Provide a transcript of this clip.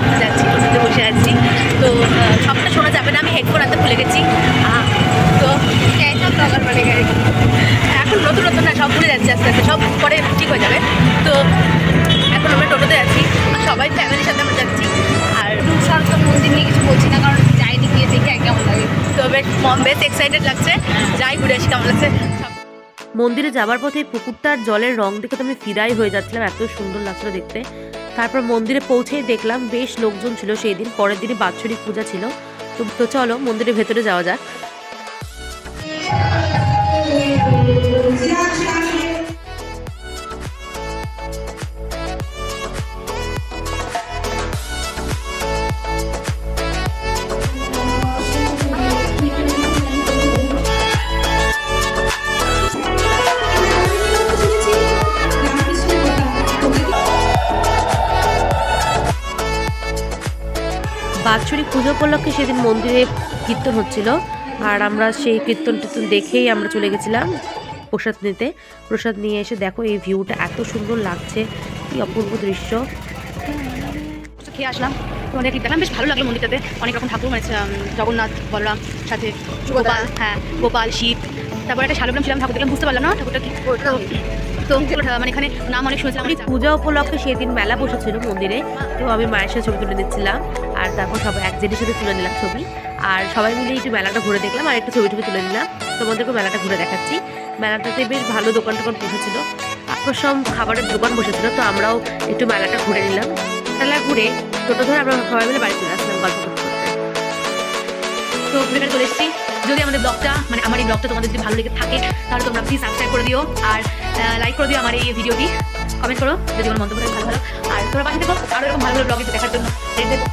কোথায় যাচ্ছি, টোটোতে বসে আছি। তো সবটা শোনা যাবে না, আমি হেডফোন আনতে ভুলে গেছি। তো সব দরকার মানে এখন নতুন নতুন না, সব ভুলে যাচ্ছি আস্তে আস্তে, সব পরে ঠিক হয়ে যাবে। তো এখন আমরা টোটোতে আছি, সবাই ফ্যামিলির সাথে আমরা যাচ্ছি। আর সরকার মন্দির নিয়ে কিছু বলছি না, কারণ যাইনি, গিয়ে দেখে কেমন লাগে। তো বেশ এক্সাইটেড লাগছে, যাই ঘুরে আসি কেমন লাগছে। মন্দিরে যাবার পথে পুকুরটার জলের রং দেখে তো আমি ফিদাই হয়ে যাচ্ছিলাম, এত সুন্দর লাগছিল দেখতে। তারপর মন্দিরে পৌঁছেই দেখলাম বেশ লোকজন ছিল সেই দিন, পরের দিনই বাৎসরিক পূজা ছিল। তো চলো মন্দিরের ভেতরে যাওয়া যাক। বাৎসরিক পুজো উপলক্ষে সেদিন মন্দিরে কীর্তন হচ্ছিল, আর আমরা সেই কীর্তন দেখেই আমরা চলে গেছিলাম প্রসাদ নিতে। প্রসাদ নিয়ে এসে দেখো এই ভিউটা এত সুন্দর লাগছে, কি অপূর্ব দৃশ্য। খেয়ে আসলাম, তোমাদের দেখলাম, বেশ ভালো লাগলো। মন্দিরটাতে অনেক রকম ঠাকুর, মানে জগন্নাথ, বলরাম, সাথে গোপাল, হ্যাঁ গোপাল, শিব। তারপর একটা শালগ্রাম ছিলাম, ঠাকুর দেখলাম, বুঝতে পারলাম না ঠাকুরটা কি। তো মানে এখানে নাম অনেক শুনেছিলাম। পূজা উপলক্ষে সেদিন মেলা বসেছিল মন্দিরে, তো আমি মায়ের সাথে ছবি তুলে দিচ্ছিলাম, আর তারপর সবাই এক জেডির সাথে তুলে নিলাম ছবি। আর সবাই মিলে একটু মেলাটা ঘুরে দেখলাম, আর একটু ছবি তুলে নিলাম। তোমাদেরকে মেলাটা ঘুরে দেখাচ্ছি। মেলাটাতে বেশ ভালো দোকান টোকান বসেছিল, আকর্ষণ খাবারের দোকান বসেছিল। তো আমরাও একটু মেলাটা ঘুরে নিলাম। মেলা ঘুরে টোটো ধরে আমরা সবাই মিলে বাড়ি চলে আসলাম গল্প করতে করতে। তো ঘুরে চলে এসেছি। যদি আমাদের ব্লগটা, মানে আমার এই ব্লগটা তোমাদের যদি ভালো লেগে থাকে, তাহলে তোমরা প্লিজ সাবস্ক্রাইব করে দিও, আর লাইক করে দিও আমার এই ভিডিওটি, কমেন্ট করো যদি আমার মন্তব্য ভালো ভালো। আর তোমরা পাশে দেখো আরও এরকম ভালো ভালো ব্লগে দেখার জন্য। দেখো।